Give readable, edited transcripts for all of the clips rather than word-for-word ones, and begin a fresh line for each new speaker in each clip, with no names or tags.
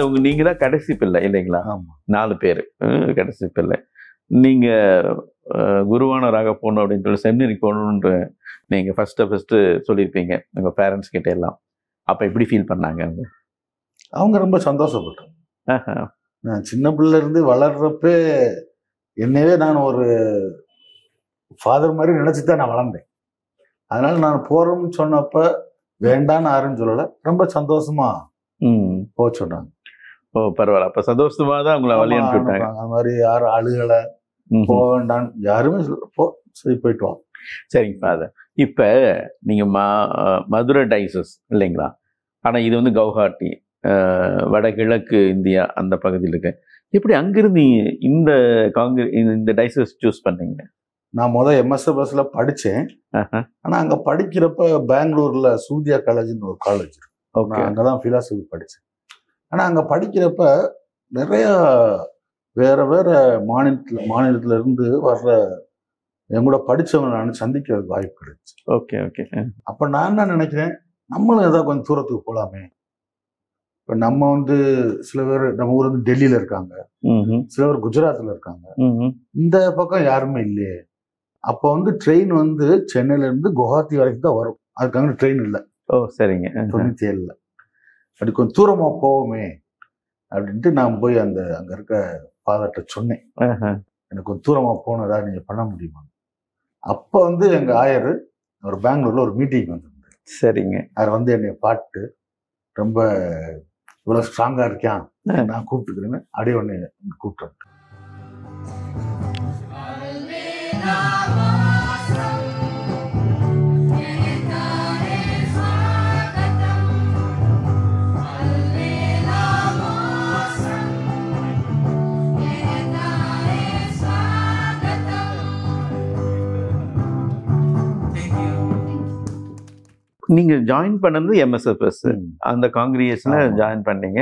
அது நீங்க தான் கடைசி பிள்ளை இல்லைங்களா?
ஆமா.
4 பேர் கடைசி பிள்ளை. நீங்க குருவானராக போகணும் அப்படின்னு சொல்லி செமினரிக்கு போகணுன்ற நீங்க ஃபர்ஸ்ட் சொல்லியிருப்பீங்க உங்க பேரண்ட்ஸ் கிட்ட எல்லாம். அப்ப எப்படி ஃபீல் பண்ணாங்க அவங்க?
அவங்க ரொம்ப சந்தோஷப்பட்டாங்க. நான் சின்ன பிள்ளை இருந்து வளர்றப்ப என்னவே நான் ஒரு ஃபாதர் மாதிரி நினைச்சுதான் நான் வளர்ந்தேன். அதனால நான் போறோம்னு சொன்னப்ப வேண்டான்னு யாருன்னு சொல்லல, ரொம்ப சந்தோஷமா போக சொன்னாங்க.
ஓ பரவாயில்ல. அப்ப சந்தோஷமா தான் உங்களை வழி அனுப்பி விட்டாங்க.
அது மாதிரி யாரும் அழுகலை, போக வேண்டாம் யாருமே போ, சரி போயிட்டு வா.
சரிங்க ஃபாதர். இப்ப நீங்க மதுரை டைசஸ் இல்லைங்களா? ஆனா இது வந்து கவுஹாட்டி வடகிழக்கு இந்தியா அந்த பகுதியில் இருக்கு. எப்படி அங்கிருந்து இந்த டைசஸ் சூஸ் பண்ணீங்க?
நான் MSFSல படித்தேன். ஆனால் அங்கே படிக்கிறப்ப பெங்களூர்ல சூர்யா காலேஜ்னு ஒரு காலேஜ் இருக்கு. அங்கே தான் ஃபிலாசபி படித்தேன். ஆனால் அங்கே படிக்கிறப்ப நிறைய வேற வேற மாநிலத்துல இருந்து வர்ற என் கூட படித்தவங்க நான் சந்திக்கிறதுக்கு வாய்ப்பு கிடைச்சு.
Okay okay.
அப்போ நான் என்ன நினைக்கிறேன், நம்மளும் ஏதாவது கொஞ்சம் தூரத்துக்கு போகலாமே. இப்போ நம்ம வந்து சில பேர் நம்ம ஊர் வந்து டெல்லியில இருக்காங்க, சில பேர் குஜராத்தில் இருக்காங்க, இந்த பக்கம் யாருமே இல்லையே. அப்போ வந்து ட்ரெயின் வந்து சென்னையில இருந்து குவஹாத்தி வரைக்கும் தான் வரும். அதுக்காக ட்ரெயின் இல்லை.
ஓ சரிங்க.
97ல் அப்படி கொஞ்சம் தூரமா போவோமே அப்படின்ட்டு நான் போய் அங்கே இருக்க ஃபாதர்கிட்ட சொன்னேன், எனக்கு கொஞ்சம் தூரமா போனதா நீங்க பண்ண முடியுமா. அப்போ வந்து எங்க ஆயர் ஒரு பெங்களூர்ல ஒரு மீட்டிங் வந்திருந்தார்.
சரிங்க.
அவர் வந்து என்னை பாட்டு ரொம்ப இவ்வளவு ஸ்ட்ராங்கா இருக்கான், நான் கூப்பிட்டுக்கிறேன்னு அப்படியே ஒன்று கூப்பிட்டேன்.
நீங்க ஜாயின் பண்ணது MSFS அந்த காங்கிரிகேஷன்ல ஜாயின் பண்ணீங்க.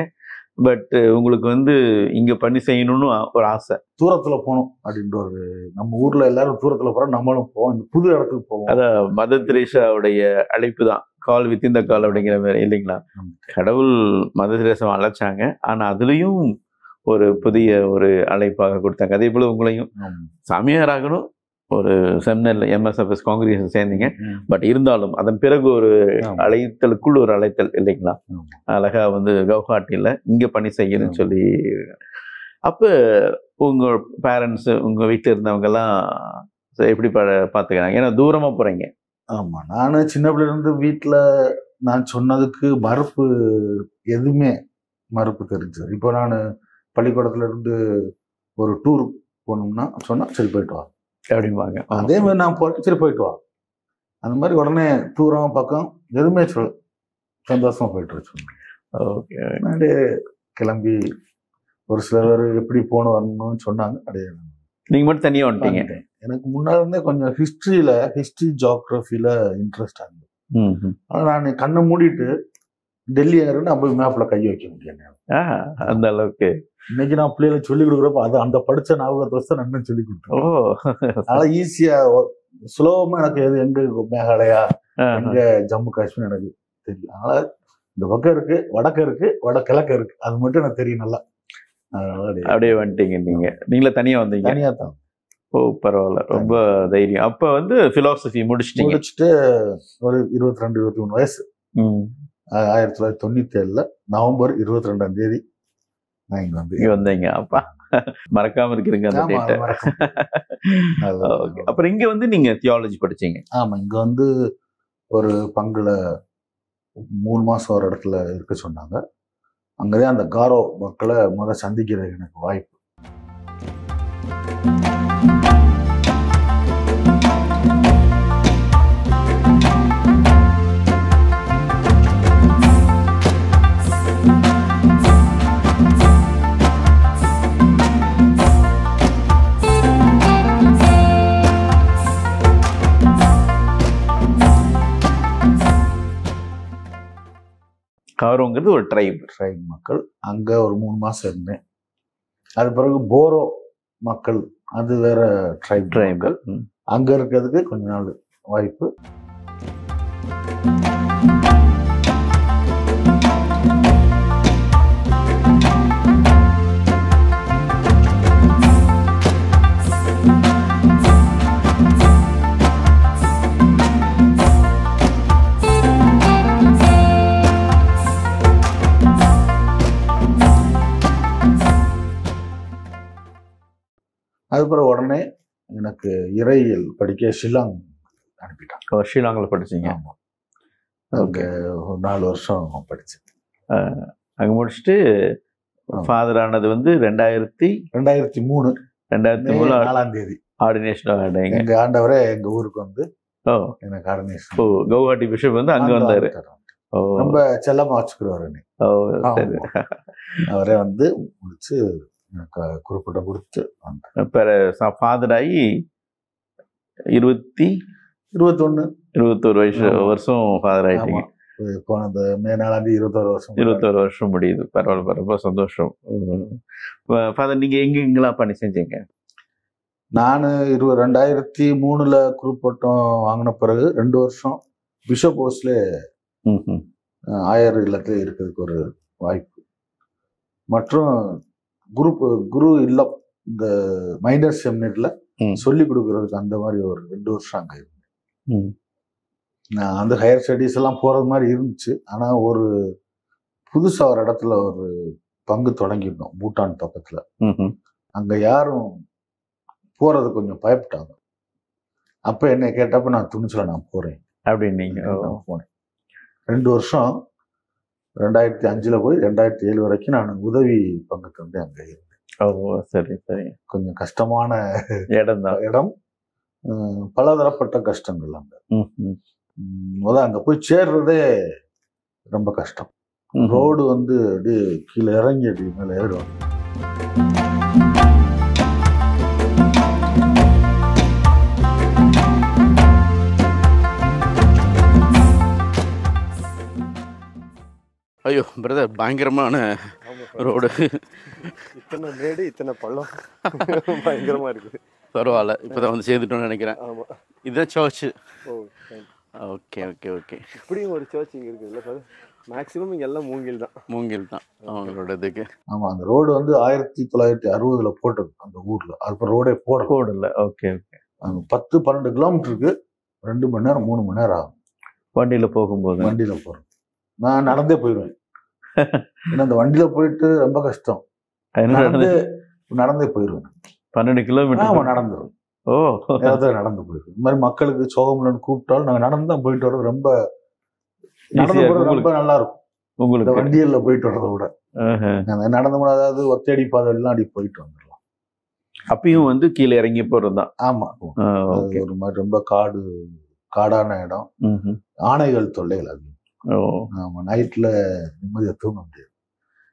பட் உங்களுக்கு வந்து இங்க பண்ணி செய்யணும்னு ஒரு ஆசை,
தூரத்துல போகணும் அப்படின்ற ஒரு, நம்ம ஊர்ல எல்லாரும் தூரத்துல போறோம், நம்மளும் போவோம், இந்த புது இடத்துக்கு போவோம்.
அதான் மதர் தெரேசாவுடைய அழைப்பு தான், கால் வித் இந்த கால் அப்படிங்கிற மாதிரி இல்லைங்களா? கடவுள் மதர் தெரேசாவை அழைச்சாங்க, ஆனா அதுலயும் ஒரு புதிய ஒரு அழைப்பாக கொடுத்தாங்க. அதே போல உங்களையும் சாமியார் ஆகணும், ஒரு செமினர்ல MSFS காங்கிரிகேஷன் சேர்ந்தீங்க. பட் இருந்தாலும் அதன் பிறகு ஒரு அழைத்தலுக்குள் ஒரு அழைத்தல் இல்லைங்களா? அழகா வந்து கவுஹாட்டில இங்க பணி செய்யணும்னு சொல்லி. அப்ப உங்க பேரண்ட்ஸ் உங்க வீட்டுல இருந்தவங்க எல்லாம் எப்படி பாத்துக்கிறாங்க? ஏன்னா தூரமா போறீங்க.
ஆமா, நானு சின்ன பிள்ளைல இருந்து வீட்டுல நான் சொன்னதுக்கு மறுப்பு எதுவுமே மறுப்பு தெரிஞ்சது. இப்போ நான் பள்ளிக்கூடத்துல இருந்து ஒரு டூர் போகணும்னா சொன்னா சரி போயிட்டு வா
அப்படிம்பாங்க.
அதே மாதிரி நான் போறேன், சரி போயிட்டு வா. அந்த மாதிரி உடனே தூரம் பக்கம் எதுவுமே சொல்ல, சந்தோஷமா போயிட்டு வச்சு.
ஓகே.
அப்படியே கிளம்பி ஒரு சில பேர் எப்படி போன வரணும்னு சொன்னாங்க. அப்படியே
நீங்க மட்டும் தனியா வந்துட்டீங்க.
எனக்கு முன்னாடி இருந்தே கொஞ்சம் ஹிஸ்டரி ஜியோகிராஃபில இன்ட்ரெஸ்ட் ஆகுது. ஆனா நான் கண்ணை மூடிட்டு டெல்லி ஏறேன்னு நான் போய் மேப்ல கை வைக்க முடியாது.
அந்த அளவுக்கு
இன்னைக்கு நான் பிள்ளைகளை சொல்லி கொடுக்குறப்ப அது அந்த படிச்ச ஞாபகத்தை வச்சு நான் சொல்லி கொடுத்தேன். அதனால ஈஸியா சுலபமா எனக்கு எது எங்க மேகாலயா எங்க ஜம்மு காஷ்மீர் எனக்கு தெரியும். அதனால இந்த பக்கம் இருக்கு, வடக்கு இருக்கு, கிழக்கு இருக்கு, அது மட்டும் எனக்கு தெரியும் நல்லா.
அப்படியே வந்துட்டீங்க. நீங்களே தனியா வந்தீங்க?
தனியா தான்.
ஓ பரவாயில்ல, ரொம்ப தைரியம். அப்ப வந்து பிலாசபி முடிச்சுட்டு
ஒரு 22-23 வயசு 1997 நவம்பர் 22 நான் இங்க
வந்தீங்க. அப்பா மறக்காம இருக்கிறீங்க அந்த டேட். அப்புறம் இங்க வந்து நீங்க தியாலஜி படிச்சீங்க?
ஆமா, இங்க வந்து ஒரு பங்குல 3 மாசம் ஒரு இடத்துல இருக்க சொன்னாங்க. அங்கதான் அந்த காரோ மக்களை சந்திக்கிற எனக்கு வாய்ப்பு.
காரோங்கிறது ஒரு ட்ரைப்
மக்கள். அங்க ஒரு 3 மாசம் இருந்தேன். அது பிறகு போரோ மக்கள், அது வேற ட்ரைப். அங்க இருக்கிறதுக்கு கொஞ்ச நாள் வாய்ப்பு. பிறகு உடனே எனக்கு இறையியல் படிக்க ஷில்லாங் அனுப்பிட்டாங்க.
ஷில்லாங்கில் படிச்சீங்க?
ஆமாம். அங்கே ஒரு 4 வருஷம் படித்தேன்.
அங்கே முடிச்சுட்டு ஃபாதர் ஆனது வந்து 2003
4ஆம் தேதி
ஆர்டினேஷன் ஆகிட்டீங்க.
எங்க ஆண்டவரே எங்க ஊருக்கு வந்து எனக்கு ஆர்டினேஷன்.
கவுஹாட்டி பிஷப் வந்து அங்கே வந்தாரு.
ரொம்ப செல்லமா வச்சுக்கிறவரு. அவரே வந்து முடிச்சு குறிப்பிட்ட கொடுத்து
ஃபாதர் ஆகி 21 வருஷம் ஃபாதர் ஆயிட்டீங்க.
போனது மே 4ஆம் தேதி
21 வருஷம் முடியுது. பரவாயில்ல, ரொம்ப சந்தோஷம். ஃபாதர் நீங்க எங்கெங்கெல்லாம் பணி செஞ்சீங்க?
நான் 2003 குரூப் பட்டம் வாங்கின பிறகு 2 வருஷம் பிஷப் ஹவுஸ்ல ஆயர் இல்லத்துல இருக்கிறதுக்கு ஒரு வாய்ப்பு, மற்றும் குரு இல்லம் இந்த மைனர் செமினரியில் சொல்லி கொடுக்கறதுக்கு அந்த மாதிரி ஒரு 2 வருஷம் அங்கே இருந்தேன். நான் அந்த ஹையர் ஸ்டடீஸ் எல்லாம் போறது மாதிரி இருந்துச்சு. ஆனால் ஒரு புதுசாக ஒரு இடத்துல ஒரு பங்கு தொடங்கிட்டோம் பூட்டான் பக்கத்தில். அங்கே யாரும் போறது கொஞ்சம் பயப்பட்டாங்க. அப்போ என்னை கேட்டப்ப நான் துணிச்சல நான் போறேன் அப்படின்னு நான் போனேன். 2 வருஷம் 2005 போய் 2007 வரைக்கும் நான் உதவி பங்கு தந்து அங்கே இருந்தேன்.
சரி சரி.
கொஞ்சம் கஷ்டமான இடம், பலதரப்பட்ட கஷ்டங்கள் அங்க. அங்க போய் சேர்றதே ரொம்ப கஷ்டம். ரோடு வந்து அப்படியே கீழே இறங்கி அப்படி மேலே ஏறும்.
ஐயோ பிரதர், பயங்கரமான ரோடு.
இத்தனை மேடு இத்தனை பள்ளம் பயங்கரமா இருக்குது.
பரவாயில்ல, இப்போதான் வந்து சேர்ந்துட்டோம்னு நினைக்கிறேன்.
ஆமாம்,
இதுதான் சர்ச்சு.
Okay
okay okay.
இப்படியும் ஒரு சர்ச் இங்கே இருக்குது இல்லை சார்? மேக்ஸிமம் இங்கே எல்லாம் மூங்கில் தான்
அவங்களோட இதுக்கு.
ஆமாம், அந்த ரோடு வந்து 1960 போட்டது அந்த ஊரில். அதுக்கப்புறம் ரோடே
போடல. Okay okay.
10-12 கிலோமீட்டருக்கு 2 மணி நேரம் 3 மணி நேரம் ஆகும்
வண்டியில் போகும்போது.
வண்டியில் போகிறேன், நான் நடந்தே போயிடுவேன். ஏன்னா அந்த வண்டியில் போயிட்டு ரொம்ப கஷ்டம். நடந்தே போயிடுவேன்.
12 கிலோமீட்டர்
நடந்துடும். நடந்து போயிடுவோம். இந்த மாதிரி மக்களுக்கு சோகம்லன்னு கூப்பிட்டாலும் நாங்கள் நடந்து தான் போயிட்டு வர்றது. ரொம்ப நடந்து போகிறது ரொம்ப நல்லா இருக்கும் உங்களுக்கு, வண்டியில் போயிட்டு வர்றதை விட. நடந்து போன, அதாவது ஒத்தடி பாதை எல்லாம் அடி போயிட்டு வந்துடலாம்.
அப்பயும் வந்து கீழே இறங்கி போறது தான்.
ஆமா, ஒரு மாதிரி ரொம்ப காடான இடம், ஆணைகள் தொல்லைகள் அதிகம். ஆமா, நைட்ல நிம்மதியா தூங்க முடியாது.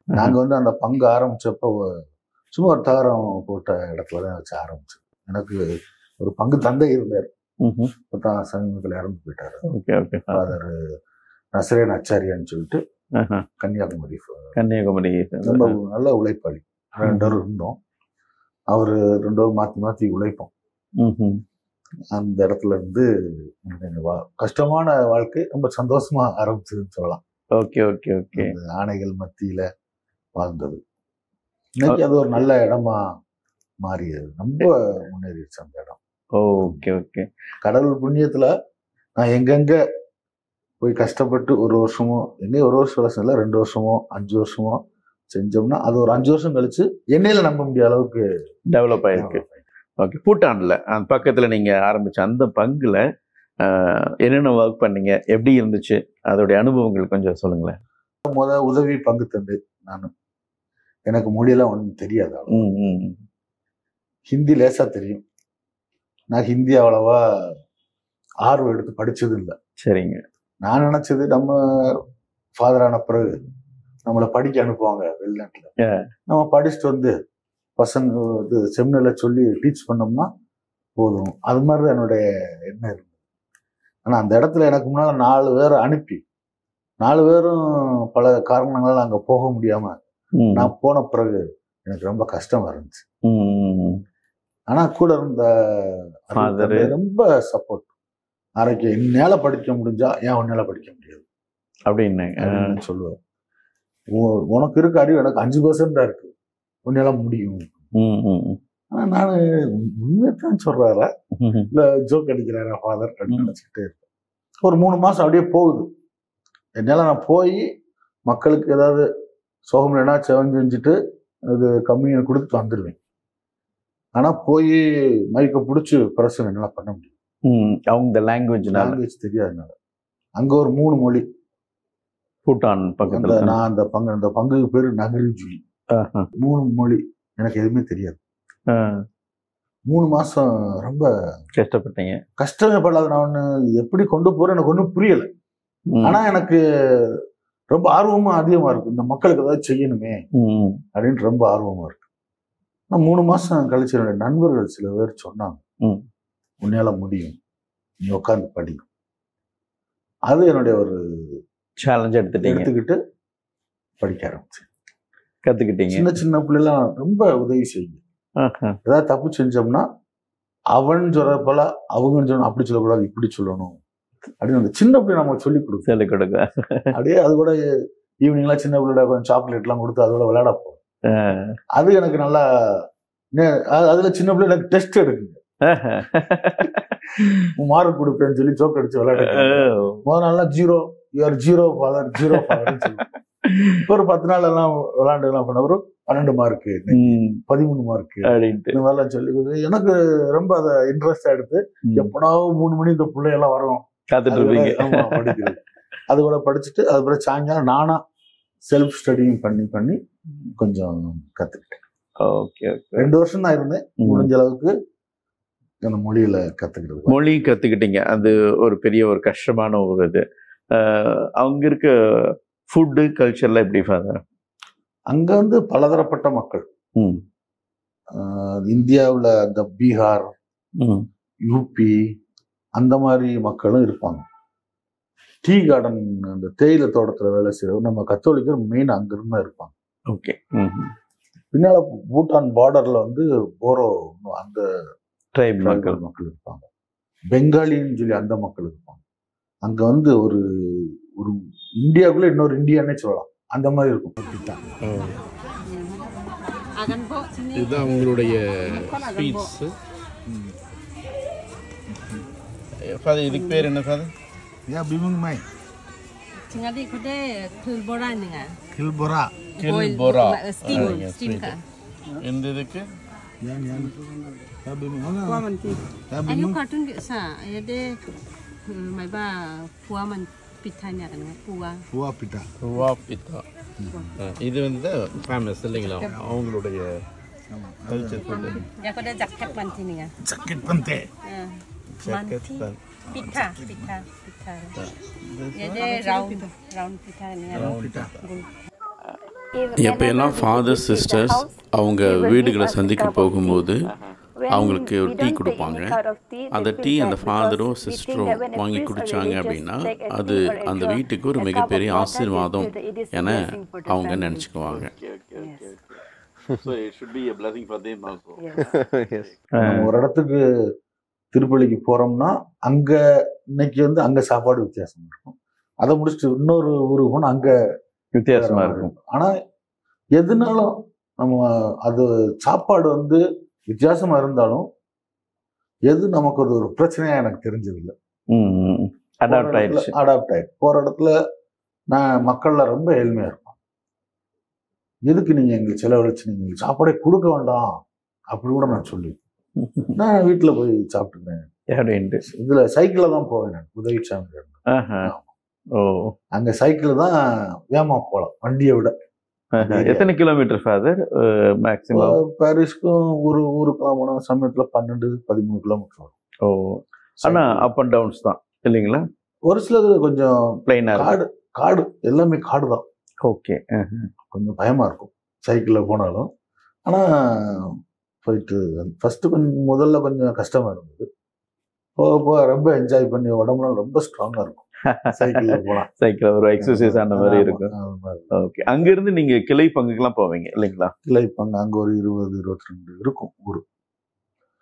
நாங்க வந்து அந்த பங்கு ஆரம்பிச்சப்ப சும்மா ஒரு தகரம் போட்ட இடத்துலதான் வச்சு ஆரம்பிச்சோம். எனக்கு ஒரு பங்கு தந்தை இருந்தார், இப்பதான் சமீபத்தில் இறந்து போயிட்டாரு. ஃபாதர் நசரேன் அச்சாரியான்னு சொல்லிட்டு கன்னியாகுமரி ரொம்ப நல்ல உழைப்பாளி. 2 பேரும் இருந்தோம். அவரு 2 பேரும் மாத்தி உழைப்போம். அந்த இடத்துல இருந்து கஷ்டமான வாழ்க்கை ரொம்ப சந்தோஷமா ஆரம்பிச்சதுன்னு சொல்லலாம்.
Okay okay okay.
ஆணைகள் மத்தியில வாழ்ந்தது இன்னைக்கு அது ஒரு நல்ல இடமா மாறியது. ரொம்ப முன்னேறிடுச்சு அந்த இடம்.
Okay okay.
கடவுள் புண்ணியத்துல நான் எங்கெங்க போய் கஷ்டப்பட்டு 1 வருஷமோ, எங்கே 1 வருஷம் இல்லை 2 வருஷமோ 5 வருஷமோ செஞ்சோம்னா அது ஒரு 5 வருஷம் கழிச்சு என்னையில நம்ப முடிய அளவுக்கு
டெவலப் ஆயிருக்கு. ஓகே. பூட்டான்ல அந்த பக்கத்துல நீங்க ஆரம்பிச்ச அந்த பங்குல என்னென்ன ஒர்க் பண்ணீங்க, எப்படி இருந்துச்சு, அதோடைய அனுபவங்கள் கொஞ்சம் சொல்லுங்களேன்.
உதவி பங்கு தந்து நான், எனக்கு மொழியெல்லாம் ஒன்றும் தெரியாது. ஹிந்தி லேசா தெரியும். நான் ஹிந்தி அவ்வளவா ஆர்வம் எடுத்து படிச்சது இல்லை.
சரிங்க.
நான் நினைச்சது நம்ம ஃபாதர் ஆன பிறகு நம்மளை படிக்க அனுப்புவாங்க வெளிநாட்டுல, நம்ம படிச்சுட்டு வந்து பசங்க இது செமினர்ல சொல்லி டீச் பண்ணோம்னா போதும். அது மாதிரிதான் என்னுடைய எண்ணம் இருந்தது. ஆனா அந்த இடத்துல எனக்கு முன்னால 4 பேரை அனுப்பி 4 பேரும் பல காரணங்களால அங்க போக முடியாம நான் போன பிறகு எனக்கு ரொம்ப கஷ்டமா இருந்துச்சு. ஆனா கூட இருந்த ரொம்ப சப்போர்ட். நாளைக்கு என்னால படிக்க முடிஞ்சா ஏன் உன்னால படிக்க முடியாது அப்படின்னு சொல்லுவேன். உனக்கு இருக்க அறிவு எனக்கு 5% தான் இருக்கு, உன்னால முடியும். ஆனா நானு உண்மையத்தான் சொல்றாரா இல்ல ஜோக் அடிக்கிறாரா ஃபாதர் அப்படின்னு நினைச்சுக்கிட்டே இருக்கேன். ஒரு 3 மாசம் அப்படியே போகுது. என்னால நான் போய் மக்களுக்கு ஏதாவது சோகம் இல்லைன்னா செஞ்சுட்டு அது கம்யூனியன் கொடுத்துட்டு வந்துடுவேன். ஆனா போய் மைக்க பிடிச்சி பிரசன் என்னால பண்ண முடியும்.
அவங்க இந்த லாங்குவேஜ்
தெரியாதுனால. அங்க ஒரு 3 மொழி.
பூட்டான் பக்கத்துல
நான் அந்த பங்குக்கு பேரு நகரிஜுலி. 3 மொழி எனக்கு எதுவுமே தெரியாது. 3 மாசம் ரொம்ப
கஷ்டப்பட்டீங்க.
கஷ்டப்படாத நான் ஒண்ணு எப்படி கொண்டு போறேன் எனக்கு ஒன்றும் புரியல. ஆனா எனக்கு ரொம்ப ஆர்வமா அதிகமா இருக்கு. இந்த மக்களுக்கு ஏதாவது செய்யணுமே அப்படின்ட்டு ரொம்ப ஆர்வமா இருக்கு. நான் 3 மாசம் கழிச்சு என்னுடைய நண்பர்கள் சில பேர் சொன்னாங்க, உன்னால முடியும், நீ உட்காந்து படி. அது என்னுடைய ஒரு
சேலஞ்ச் எடுத்துக்கிட்டு
படிக்க ஆரம்பிச்சேன்.
கத்துக்கிட்டீங்க.
சின்ன சின்ன பிள்ளைலாம் ரொம்ப உதவி செய்யும். ஏதாவது தப்பு செஞ்சோம்னா அவன் சொல்றப்பல அவங்க சொல்லணும், அப்படி சொல்லக்கூடாது, இப்படி சொல்லணும் அப்படின்னு அந்த சின்ன பிள்ளை நம்ம சொல்லிக் கொடுக்க அப்படியே. அது கூட ஈவினிங்லாம் சின்ன பிள்ளை கொஞ்சம் சாக்லேட் எல்லாம் கொடுத்து அதோட விளையாட போகும். அது எனக்கு நல்லா, அதுல சின்ன பிள்ளை எனக்கு டெஸ்ட் எடுக்குங்க, மார்க் கொடுப்பேன்னு சொல்லி ஜோக் அடிச்சு விளையாட. முதல் நாள்லாம் 0 0 ஃபாதர் 0 ஃபாதர்னு சொல்லுவோம். இப்போ ஒரு 10 நாள் எல்லாம் விளையாண்டு எல்லாம் பண்ண ஒரு 12 மார்க்கு 13 மார்க்கு இந்த மாதிரிலாம் சொல்லி எனக்கு ரொம்ப அதை இன்ட்ரெஸ்டா எடுத்து எப்படாவும் 3 மணி இந்த பிள்ளையெல்லாம் வரும்
காத்துட்டு இருப்பீங்க.
படிக்கிறது. அது கூட படிச்சுட்டு அதுக்கப்புறம் சாயங்காலம் நானா செல்ஃப் ஸ்டடியும் பண்ணி கொஞ்சம் கத்துக்கிட்டேன். 2 வருஷம் தான் இருந்தேன். முடிஞ்ச அளவுக்கு அந்த மொழியில கத்துக்கிறது.
மொழி கத்துக்கிட்டீங்க. அது ஒரு பெரிய ஒரு கஷ்டமான ஒரு இது. அவங்க இருக்க ஃபுட்டு கல்ச்சர்லாம் எப்படி ஃபாதர்?
அங்க வந்து பலதரப்பட்ட மக்கள். இந்தியாவில் அந்த பீகார், யூபி அந்த மாதிரி மக்களும் இருப்பாங்க. டீ கார்டன், அந்த தேயிலை தோட்டத்துல வேலை செய்யறவங்க நம்ம கத்தோலிக்கர் மெயின் அங்கிருந்து தான் இருப்பாங்க.
ஓகே.
பின்னால பூட்டான் பார்டர்ல வந்து போரோ அந்த
ட்ரைப் மக்கள்
இருப்பாங்க. பெங்காலின்னு சொல்லி அந்த மக்கள் இருப்பாங்க. அங்க வந்து ஒரு ஒரு இந்தியாவுக்குள்ள இன்னொரு இந்தியானே சொல்லலாம், அந்த மாதிரி இருக்கும்.
இதுதான் உங்களுடைய ஸ்வீட்ஸ். ஃபாதர் இதுக்கு பேர் என்ன ஃபாதர்?
பிமுங் மை
Tinggal di kude kilbora ni kan?
கில்பொரா.
Steam kan?
எந்த இதுக்கு?
Ayo kartun sa, ada mai ba puwa man pita ni kan?
புவா பிட்டா.
இது வந்து ஃபேமஸ் இல்லைங்களா அவங்களுடைய culture food.
Ya kude jacket panti ni kan?
Jacket பந்தே.
Pita. Ada round pita ni kan?
எப்போயெல்லாம் father sisters அவங்க வீடுகளை சந்திக்க போகும்போது அவங்களுக்கு டீ கொடுப்பாங்க. அந்த டீ அந்த ஃபாதரோ சிஸ்டரோ வாங்கி குடித்தாங்க அப்படின்னா அது அந்த வீட்டுக்கு ஒரு மிகப்பெரிய ஆசீர்வாதம் என அவங்க நினச்சிக்குவாங்க.
ஒரு இடத்துக்கு திருப்பள்ளிக்கு போறோம்னா அங்க இன்னைக்கு வந்து அங்க சாப்பாடு வித்தியாசம் இருக்கும். அதை முடிச்சுட்டு இன்னொரு ஊருக்கு போனா அங்க
வித்தியாசமா இருக்கும்.
ஆனா எதுனாலும் நம்ம அது சாப்பாடு வந்து வித்தியாசமா இருந்தாலும் எது நமக்கு ஒரு பிரச்சனையா எனக்கு தெரிஞ்சது இல்லை.
அடாப்ட்
ஆயிடுச்சு. போற இடத்துல நான் மக்கள்ல ரொம்ப ஏழ்மையா இருப்பேன். எதுக்கு நீங்க எங்களுக்கு செலவழிச்சு நீங்க சாப்பாடே கொடுக்க வேண்டாம் அப்படி கூட நான் சொல்லி நான் வீட்டுல போய் சாப்பிட்டுக்கிறேன். இதுல சைக்கிள்ல தான் போவேன் நான் உதவிச்சாமி. அங்க சைக்கிள் தான் வேகமா போகலாம் வண்டியை விட.
எத்தனை கிலோமீட்டர் ஃபாதர் மேக்ஸிமம்?
பாரிஸ்க்கும் ஒரு ஊருக்குலாம் போன சமயத்துல 12-13 கிலோமீட்டர் வரும்.
ஆனா அப் அண்ட் டவுன்ஸ் தான் இல்லைங்களா?
ஒரு சிலது கொஞ்சம்
பிளைனா
காடு எல்லாமே காடு தான்.
ஓகே.
கொஞ்சம் பயமா இருக்கும் சைக்கிள்ல போனாலும். ஆனா போயிட்டு ஃபர்ஸ்ட் கொஞ்சம் முதல்ல கொஞ்சம் கஷ்டமா இருந்தது. போக ரொம்ப என்ஜாய் பண்ணி உடம்புலாம் ரொம்ப ஸ்ட்ராங்கா இருக்கும்.
சைக்கிள் ஒரு எக்ஸசைஸ் ஆன மாதிரி இருக்கும். ஓகே. அங்க இருந்து நீங்க கிளை பங்குக்கெல்லாம் போவீங்க இல்லைங்களா?
கிளை பங்கு அங்க ஒரு 20-22 இருக்கும் ஊரு.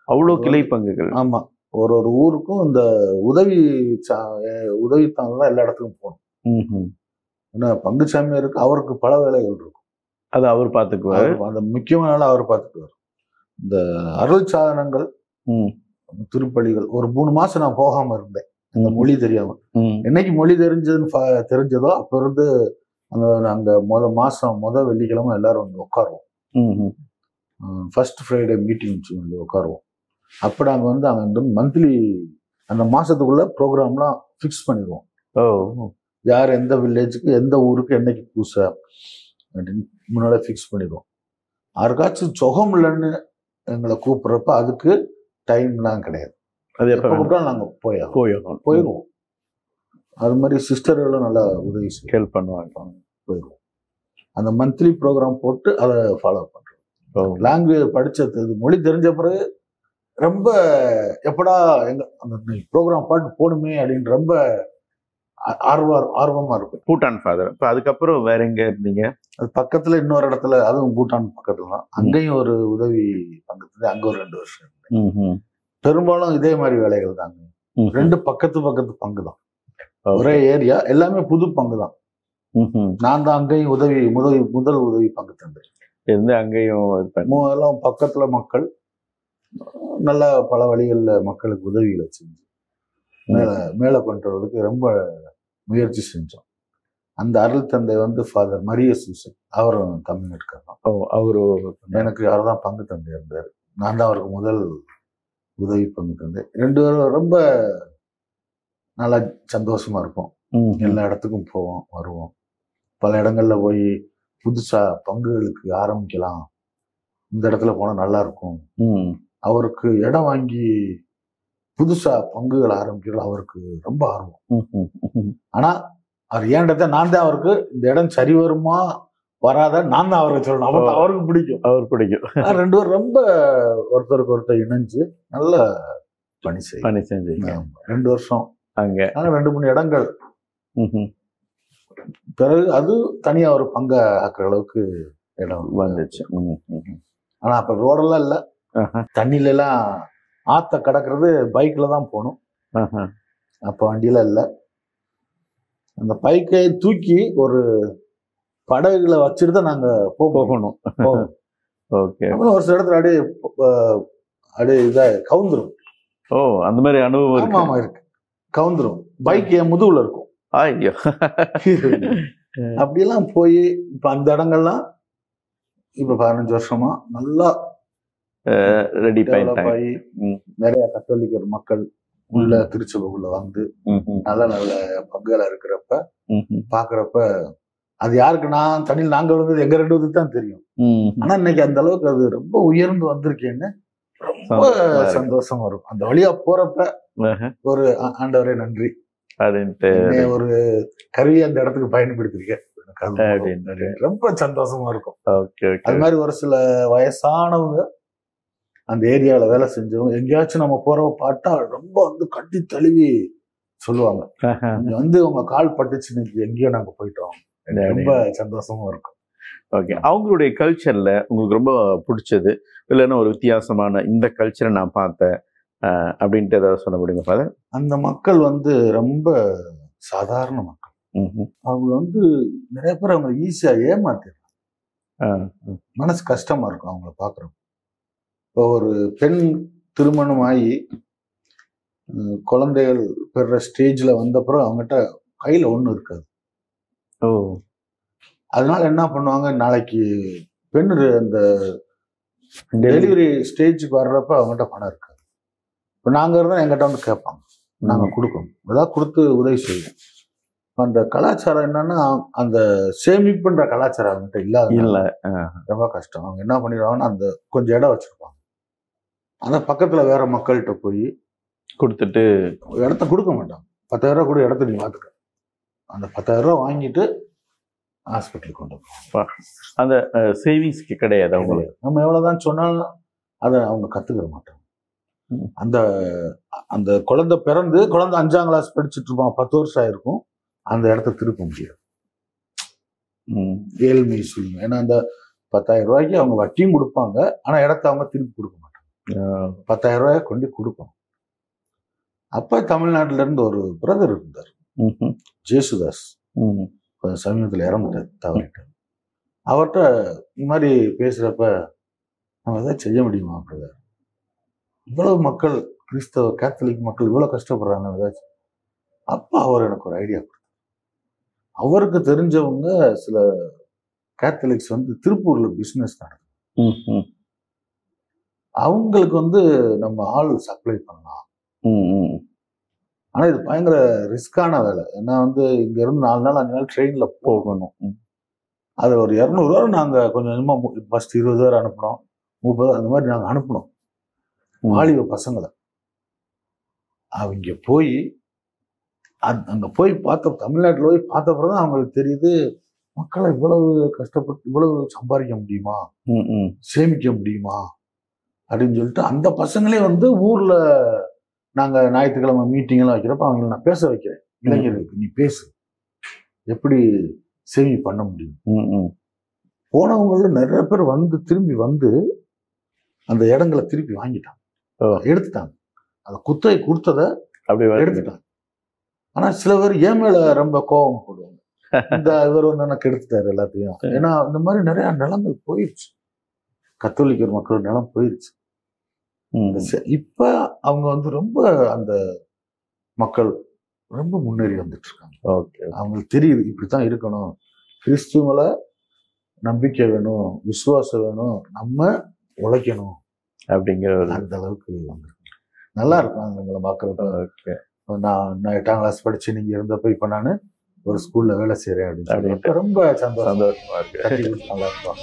அவ்வளோ கிளை பங்குகள்?
ஆமா. ஒரு ஊருக்கும் இந்த உதவி தாங்க தான் எல்லா இடத்துக்கும் போகணும். ஏன்னா பங்குச்சாமியாருக்கு அவருக்கு பல வேலைகள் இருக்கும்.
அது அவர் பார்த்துக்குவாரு.
அந்த முக்கியமான அவர் பார்த்துக்குவார். இந்த அருள் சாதனங்கள் திருப்பலிகள் ஒரு 3 மாசம் நான் போகாம இருந்தேன். அந்த மொழி தெரியாம. என்னைக்கு மொழி தெரிஞ்சதோ அப்ப இருந்து அங்க முத வெள்ளிக்கிழமை எல்லாரும் வந்து உட்காருவோம். ஃபர்ஸ்ட் ஃப்ரைடே மீட்டிங் சொல்லி உட்காருவோம். அப்போ நாங்கள் வந்து அங்கே மந்த்லி அந்த மாதத்துக்குள்ளே ப்ரோக்ராம்லாம் ஃபிக்ஸ் பண்ணிடுவோம். யார் எந்த வில்லேஜுக்கு எந்த ஊருக்கு என்னைக்கு பூசை அப்படின்னு முன்னாடி ஃபிக்ஸ் பண்ணிடுவோம். யாருக்காச்சும் சுகம் இல்லைன்னு எங்களை கூப்பிட்றப்ப அதுக்கு டைம்லாம் கிடையாது. அது எப்போ கூப்பிட்டாலும் நாங்கள் போயிடுவோம். அது மாதிரி சிஸ்டர்களும் நல்லா உதவி ஹெல்ப் பண்ணுவாங்க. போயிடுவோம். அந்த மந்த்லி ப்ரோக்ராம் போட்டு அதை ஃபாலோ பண்ணுறோம். லாங்குவேஜ் படித்தது மொழி தெரிஞ்ச பிறகு ரொம்ப எப்படா அந்த ப்ரோக்ராம் பாட்டு போகணுமே அப்படின்னு ரொம்ப ஆர்வமாக இருக்கும்.
பூட்டான் ஃபாதர். இப்போ அதுக்கப்புறம் வேற எங்க இருந்தீங்க?
அது பக்கத்தில் இன்னொரு இடத்துல, அதுவும் பூட்டான் பக்கத்தில் தான். அங்கேயும் ஒரு உதவி பங்கத்துல அங்கே ஒரு 2 வருஷம் இருந்தேன். பெரும்பாலும் இதே மாதிரி வேலைகள் தாங்க. 2 பக்கத்து பங்கு தான். ஒரே ஏரியா, எல்லாமே புது பங்கு தான். நான் தான் அங்கேயும் முதல் உதவி பங்கு தந்தேன்.
அங்கேயும்
எல்லாம் பக்கத்துல மக்கள் நல்ல பல வழிகளில் மக்களுக்கு உதவிகளை செஞ்சு மேலே கொண்டுறதுக்கு ரொம்ப முயற்சி செஞ்சோம். அந்த அருள் தந்தை வந்து ஃபாதர் மரிய சூசன், அவரும் தமிழ்நாட்டுக்கார் தான்.
அவரு
எனக்கு அவர் தான் பங்கு தந்தை இருந்தார். நான் தான் அவருக்கு முதல் உதவி பங்கு தந்தேன். 2 பேரும் ரொம்ப நல்லா சந்தோஷமா இருப்போம். எல்லா இடத்துக்கும் போவோம், வருவோம். பல இடங்கள்ல போய் புதுசா பங்குகளுக்கு ஆரம்பிக்கலாம், இந்த இடத்துல போனா நல்லா இருக்கும். அவருக்கு இடம் வாங்கி புதுசா பங்குகள் ஆரம்பிக்கலாம் அவருக்கு ரொம்ப ஆர்வம். ஆனா அவர் ஏன் இடத்த நான் தான் அவருக்கு இந்த இடம் சரி வருமா வராத நான் தான் அவருக்கு சொல்லணும். அவருக்கு பிடிக்கும். 2 பேரும் ரொம்ப ஒருத்தருக்கு ஒருத்தர் இணைஞ்சு நல்ல பணி செஞ்சு 2 வருஷம் அங்க. ஆனா 2-3 இடங்கள் பிறகு அது தனியா ஒரு பங்கை ஆக்குற அளவுக்கு இடம் வந்துச்சு. ஆனா அப்ப ரோடெல்லாம் இல்ல, தண்ணியில எல்லாம் ஆத்த கடக்கிறது பைக்ல தான் போகணும். அப்ப வண்டியில இல்ல. அந்த பைக்கை தூக்கி ஒரு படகுல வச்சுட்டு தான் நாங்க போகணும். அப்புறம் ஒரு சில இடத்துல அப்படியே இதா கவுந்துரும்.
அந்த மாதிரி அனுபவம்
ஆமா இருக்கு. கவுந்துரும். பைக் என் முதுகுல இருக்கும். அப்படியெல்லாம் போய் இப்ப அந்த இடங்கள்லாம் இப்ப 15 வருஷமா நல்லா
ரெடி
ஆகி நிறைய கத்தோலிக்கர் மக்கள் உள்ள திருச்சபைக்குள்ள வந்து நல்ல நல்ல பங்குகளா இருக்கிறப்ப பாக்குறப்ப அது யாருக்குன்னா தண்ணியில் நாங்க விழுந்தது எங்க 2 பேருக்கு தான் தெரியும். ஆனா இன்னைக்கு அந்த அளவுக்கு அது ரொம்ப உயர்ந்து வந்திருக்கேன்னு ரொம்ப சந்தோஷமா இருக்கும். அந்த வழியா போறப்ப ஒரு ஆண்டவரே நன்றி அப்படின்ட்டு ஒரு கருவி அந்த இடத்துக்கு பயன்படுத்திருக்கேன். ரொம்ப சந்தோஷமா இருக்கும். அது மாதிரி ஒரு சில வயசானவங்க அந்த ஏரியாவில் வேலை செஞ்சவங்க எங்கேயாச்சும் நம்ம போறவ பார்த்தா ரொம்ப வந்து கட்டி தழுவி சொல்லுவாங்க, வந்து உங்க கால் பட்டுச்சு இன்னைக்கு எங்கேயோ நாங்க போயிட்டோம். ரொம்ப சந்தோஷமா இருக்கும்.
ஓகே, அவங்களுடைய கல்ச்சர்ல உங்களுக்கு ரொம்ப பிடிச்சது இல்லைன்னா ஒரு வித்தியாசமான இந்த கல்ச்சரை நான் பார்த்தேன் அப்படின்ட்டு ஏதாவது சொல்ல முடியுமா ஃபாதர்?
அந்த மக்கள் வந்து ரொம்ப சாதாரண மக்கள். அவங்க வந்து நிறைய பேர் அவங்க ஈஸியா ஏமாத்திடுறாங்க. மனசு கஷ்டமா இருக்கும் அவங்கள பாக்குறோம். இப்போ ஒரு பெண் திருமணம் ஆகி குழந்தைகள் பெற ஸ்டேஜ்ல வந்தப்புறம் அவங்ககிட்ட கையில ஒண்ணு இருக்காது. அதனால என்ன பண்ணுவாங்க, நாளைக்கு பெண் அந்த டெலிவரி ஸ்டேஜுக்கு வர்றப்ப அவங்ககிட்ட பணம் இருக்காது. இப்போ நாங்கள் இருந்தால் எங்கிட்ட வந்து கேட்பாங்க, நாங்கள் கொடுக்கணும், ஏதாவது கொடுத்து உதவி செய்வோம். அந்த கலாச்சாரம் என்னன்னா அந்த சேமிப்புன்ற கலாச்சாரம் அவங்ககிட்ட இல்லை. ரொம்ப கஷ்டம். அவங்க என்ன பண்ணிடுவாங்கன்னா அந்த கொஞ்சம் இடம் வச்சிருப்பாங்க, அந்த பக்கத்தில் வேற மக்கள்கிட்ட போய்
கொடுத்துட்டு
இடத்த கொடுக்க மாட்டாங்க. 10,000 ரூபா கூட இடத்த நீ பார்த்துக்க, அந்த 10,000 ரூபா வாங்கிட்டு ஹாஸ்பிட்டலுக்கு கொண்டு போவோம்.
அந்த சேவிங்ஸ்க்கு கிடையாது அவங்களுக்கு.
நம்ம எவ்வளோதான் சொன்னாலும் அதை அவங்க கற்றுக்கிற மாட்டாங்க. அந்த அந்த குழந்தை பிறந்து குழந்தை 5ஆம் கிளாஸ் படிச்சுட்டு இருப்பான், 10 வருஷம் ஆயிருக்கும், அந்த இடத்த திருப்ப முடியாது. ஏழ்மை சூழ்நிலை. ஏன்னா அந்த 10,000 ரூபாய்க்கு அவங்க வட்டியும் கொடுப்பாங்க, ஆனா இடத்த அவங்க திருப்பி கொடுக்க மாட்டாங்க. 10,000 ரூபாய கொண்டு கொடுப்பாங்க. அப்ப தமிழ்நாட்டுல இருந்து ஒரு பிரதர் இருந்தார், ஜேசுதாஸ், கொஞ்சம் சமீபத்தில் இறந்துட்டார், தவறிட்டார். அவர்கிட்ட இந்த மாதிரி பேசுறப்ப நம்ம எதாவது செய்ய முடியுமா பிரதர், இவ்வளவு மக்கள் கிறிஸ்தவ கேத்தலிக் மக்கள் இவ்வளவு கஷ்டப்படுறாங்க ஏதாச்சும். அப்ப அவர் எனக்கு ஒரு ஐடியா கொடுத்தார். அவருக்கு தெரிஞ்சவங்க சில கேத்தலிக்ஸ் வந்து திருப்பூர்ல பிசினஸ் நடக்கும். அவங்களுக்கு வந்து நம்ம ஆள் சப்ளை பண்ணலாம். ஆனா இது பயங்கர ரிஸ்கான வேலை. ஏன்னா வந்து இங்க இருந்து 4 நாள் 5 நாள் ட்ரெயின்ல போகணும். அதுல ஒரு 200 ரூபா நாங்க கொஞ்சம் கொஞ்சமா ஃபர்ஸ்ட் 20 பேர் அனுப்பினோம், 30 அந்த மாதிரி நாங்க அனுப்பினோம் வாலிப பசங்களை. அவங்க போய் அங்க போய் பார்த்த, தமிழ்நாட்டில் போய் பார்த்த பிறகு அவங்களுக்கு தெரியுது மக்களை இவ்வளவு கஷ்டப்பட்டு இவ்வளவு சம்பாதிக்க முடியுமா, சேமிக்க முடியுமா அப்படின்னு சொல்லிட்டு அந்த பசங்களே வந்து ஊர்ல நாங்க ஞாயிற்றுக்கிழமை மீட்டிங் எல்லாம் வைக்கிறப்ப அவங்களை நான் பேச வைக்கிறேன். இளைஞர்களுக்கு நீ பேசு, எப்படி சேமி பண்ண முடியும். போனவங்கள நிறைய பேர் வந்து திரும்பி வந்து அந்த இடங்களை திருப்பி வாங்கிட்டாங்க, எடுத்துட்டாங்க. அந்த குத்தகை கொடுத்ததை அப்படி எடுத்துட்டாங்க. ஆனா சில பேர் ஏன் மேல ரொம்ப கோபம் போடுவாங்க, இந்த இவர் வந்து எனக்கு எடுத்துட்டாரு எல்லாத்தையும். ஏன்னா இந்த மாதிரி நிறைய நிலங்கள் போயிடுச்சு, கத்தோலிக்கர் மக்கள் நிலம் போயிடுச்சு. இப்ப அவங்க வந்து ரொம்ப அந்த மக்கள் ரொம்ப முன்னேறி வந்துட்டு இருக்காங்க. அவங்களுக்கு தெரியுது இப்படித்தான் இருக்கணும், கிறிஸ்துவல நம்பிக்கை வேணும், விசுவாசம் வேணும், நம்ம உழைக்கணும் அப்படிங்கிற அந்த அளவுக்கு வந்துருக்கு. நல்லா இருக்கும் எங்களை பார்க்கறப்ப. நான் 8ஆம் கிளாஸ் படிச்சு நீங்க இருந்தப்ப இப்ப நான் ஒரு ஸ்கூல்ல வேலை செய்யறேன் அப்படின்னு ரொம்ப சந்தோஷமா இருக்கு. நல்லா இருக்கும்.